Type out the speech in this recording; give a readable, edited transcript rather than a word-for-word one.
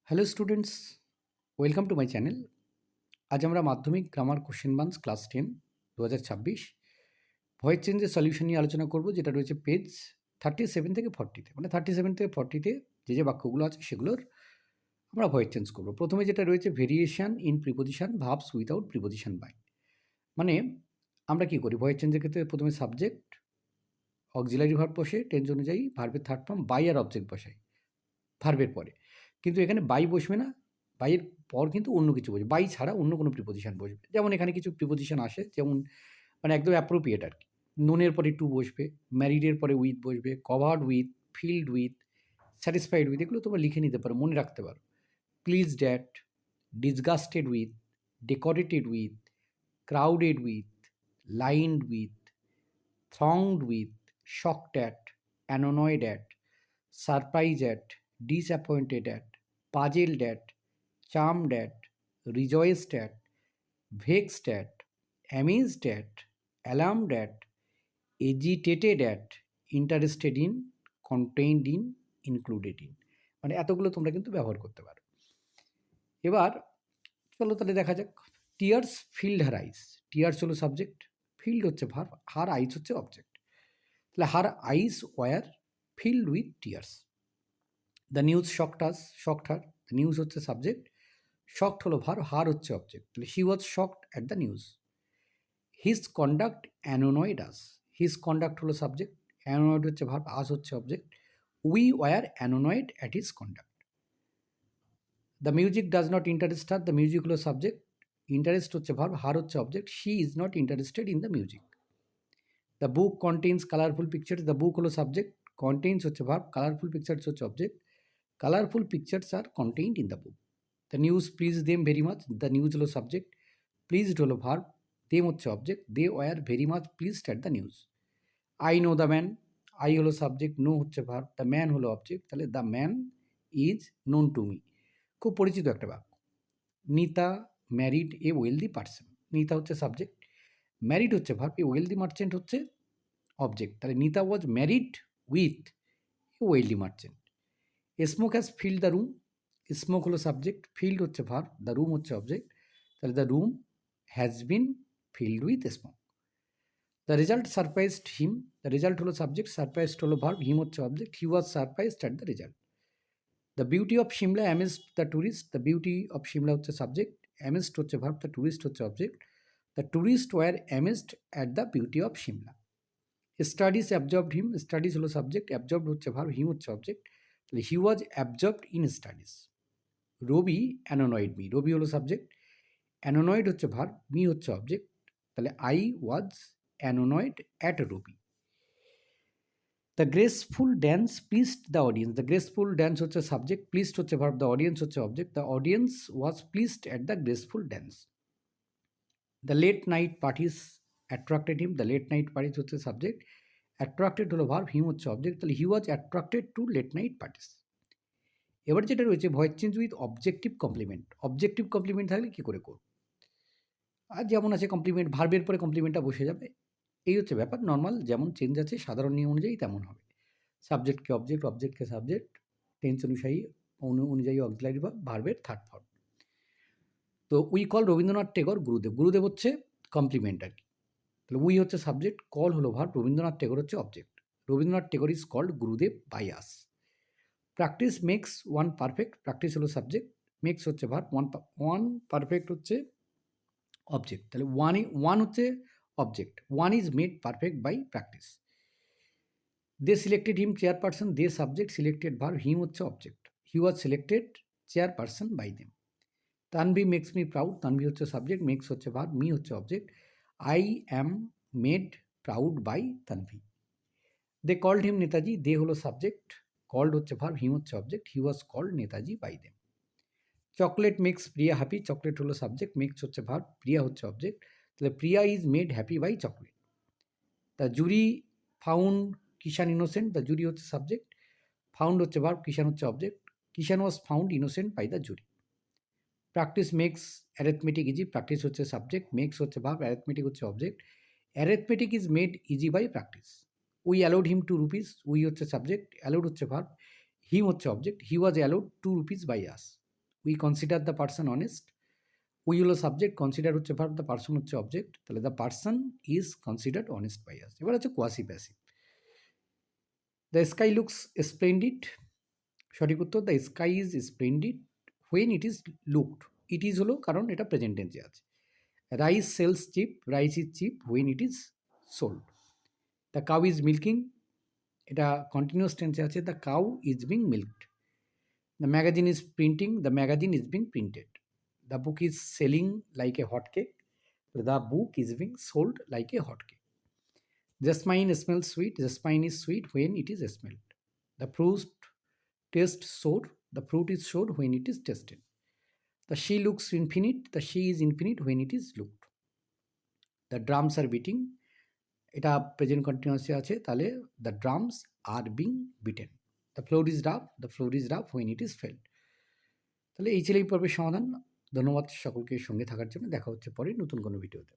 Hello students, welcome to my channel. আজ আমরা Madhyamik grammar question বান্স ক্লাস 10 2026 ভয়েস চেঞ্জের সলিউশন নিয়ে আলোচনা করব, যেটা রয়েছে পেজ 37 থেকে 40-তে। মানে 37 থেকে 40-তে যে বাক্যগুলো আছে সেগুলোর আমরা ভয়েস চেঞ্জ করব। প্রথমে যেটা রয়েছে variation in preposition verbs without preposition by. মানে আমরা কি করি ভয়েস চেঞ্জের ক্ষেত্রে? প্রথমে সাবজেক্ট, অক্সিলারি ভার্ব বসে, টেন্স অনুযায়ী ভার্বের থার্ড ফর্ম বাই আর অবজেক্ট বসাই ভার্বের পরে। কিন্তু এখানে বাই বসবে না, বাইয়ের পর কিন্তু অন্য কিছু বসবে, বাই ছাড়া অন্য কোনো প্রিপোজিশন বসবে। যেমন এখানে কিছু প্রিপোজিশন আসে, যেমন মানে একদম অ্যাপ্রোপ্রিয়েট আর কি। নোনের পরে টু বসবে, ম্যারিডের পরে উইথ বসবে, covered with, filled with, satisfied with, এগুলো তোমরা লিখে নিতে পারো, মনে রাখতে পারো। Pleased at, disgusted with, decorated with, crowded with, lined with, thronged with, shocked at, annoyed at, surprised at, disappointed at, puzzled at, charmed at, rejoiced at, vexed at, amazed at, alarmed at, agitated at, interested in, contained in, included in। মানে এতগুলো তোমরা কিন্তু ব্যবহার করতে পারো। এবার চলো তাহলে দেখা যাক। Tears filled her eyes. Tears হলো সাবজেক্ট, ফিল্ড হচ্ছে ভার্ব, হার আইস হচ্ছে অবজেক্ট। তাহলে her eyes were filled with tears. The news shocked us, shocked her. The news হচ্ছে সাবজেক্ট, শকড হলো ভার্ব, হার হচ্ছে অবজেক্ট। তাহলে he was shocked at the news. His conduct annoyed us. His conduct হলো subject, annoyed হচ্ছে verb, us হচ্ছে object. We were annoyed at his conduct. The music does not interest her. The music হলো subject, interest হচ্ছে verb, her হচ্ছে object. She is not interested in the music. The book contains colourful pictures. The book হলো subject, contains হচ্ছে verb, colourful pictures হচ্ছে object. Colourful pictures are contained in the book. The news please them very much. The news হলো subject, pleased হলো verb, them হচ্ছে object. They were very much pleased at the news. I know the man. I হলো subject, know হচ্ছে verb, the man হলো object. তাহলে the man is known to me. খুব পরিচিত একটা বাক্য। Nita married a wealthy person. Nita হচ্ছে সাবজেক্ট, ম্যারিড হচ্ছে ভার্ব, এ ওয়েলদি মার্চেন্ট হচ্ছে অবজেক্ট। তাহলে Nita was married with a wealthy merchant. Smoke has filled the room. Smoke হলো সাবজেক্ট, ফিল্ড হচ্ছে ভার্ব, দ্য রুম হচ্ছে অবজেক্ট। তাহলে the room has been filled with smoke. The result surprised him. The result হলো subject, surprised হলো verb, him হচ্ছে object. He was surprised at the result. The beauty of Shimla amazed the tourist. The beauty of Shimla হচ্ছে subject, amazed হচ্ছে verb, the tourist হচ্ছে object. The tourist were amazed at the beauty of Shimla. Studies absorbed him. Studies হলো subject, absorbed হচ্ছে verb, him হচ্ছে object. তাহলে he was absorbed in studies. Ravi annoyed me. রবি হলো subject, annoyed হচ্ছে verb, me হচ্ছে object. তাহলে I was annoyed at Rabi. The graceful dance pleased the audience. The graceful dance হচ্ছে subject, pleased হচ্ছে verb, the audience হচ্ছে object. The audience was pleased at the graceful dance. The late night parties attracted him. The late night parties হচ্ছে subject, attracted হলো verb, him হচ্ছে object. তাহলে he was attracted to late night parties. এবার যেটা রয়েছে voice change with objective complement. Objective complement থাকলে কী করে করব? আর যেমন আছে কমপ্লিমেন্ট, ভার্বের পরে কমপ্লিমেন্টটা বসে যাবে, এই হচ্ছে ব্যাপার। নর্মাল যেমন চেঞ্জ আছে সাধারণ নিয়ম অনুযায়ী তেমন হবে। সাবজেক্টকে অবজেক্ট, অবজেক্টকে সাবজেক্ট, টেন্স অনুযায়ী অক্সিলারি ভার্ব, ভার্বের থার্ড ফর্ম। তো উই কল রবীন্দ্রনাথ টেগর গুরুদেব। গুরুদেব হচ্ছে কমপ্লিমেন্ট আর কি। তাহলে উই হচ্ছে সাবজেক্ট, কল হলো ভার্ব, রবীন্দ্রনাথ টেগর হচ্ছে object. Rabindranath Tagore is called Gurudev by us. Practice makes one perfect. Practice হলো সাবজেক্ট, মেক্স হচ্ছে ভার্ব, ওয়ান পারফেক্ট হচ্ছে অবজেক্ট। তাহলে ওয়ান হচ্ছে object, one is made perfect by practice. They selected him chairperson. They subject, selected verb, him হচ্ছে object. He was selected chairperson by them. Tanvi makes me proud. Tanvi হচ্ছে subject, makes হচ্ছে verb, me হচ্ছে object. I am made proud by Tanvi. They called him Netaji. They হলো subject, called হচ্ছে verb, him হচ্ছে object. He was called Netaji by them. Chocolate makes Priya happy. Chocolate হলো subject, makes হচ্ছে verb, Priya হচ্ছে object. তাহলে Priya is made happy by chocolate. The jury found Kishan innocent. The jury হচ্ছে subject, found হচ্ছে verb, Kishan হচ্ছে object. Kishan was found innocent by the jury. Practice makes arithmetic easy. Practice হচ্ছে subject, makes হচ্ছে verb, arithmetic হচ্ছে object. Arithmetic is made easy by practice. We allowed him to rupees. We হচ্ছে subject, allowed হচ্ছে verb, him হচ্ছে object. He was allowed to rupees by us. We consider the person honest. We হলো subject, consider হচ্ছে verb, the person হচ্ছে object. তাহলে the person is considered honest by us. এবার হচ্ছে quasi passive. The sky looks splendid, সঠিক উত্তর the sky is splendid when it is looked. It is হলো কারণ এটা প্রেজেন্ট টেন্সে আছে। Rice sells cheap, rice is cheap when it is sold. The cow is milking, এটা continuous টেন্সে আছে, the cow is being milked. The magazine is printing, the magazine is being printed. The book is selling like a hot cake, the book is being sold like a hot cake. Jasmine smells sweet, jasmine is sweet when it is smelled. The fruit tastes sour, the fruit is sour when it is tasted. The she looks infinite, the she is infinite when it is looked. The drums are beating, এটা present কন্টিনিউয়াসে আছে, তাহলে the drums are being beaten. The floor is rough, the floor is rough when it is felt. তাহলে এই ছিল এই পর্বের সমাধান। ধন্যবাদ সকলকে সঙ্গে থাকার জন্য। দেখা হচ্ছে পরে নতুন কোনো ভিডিওতে।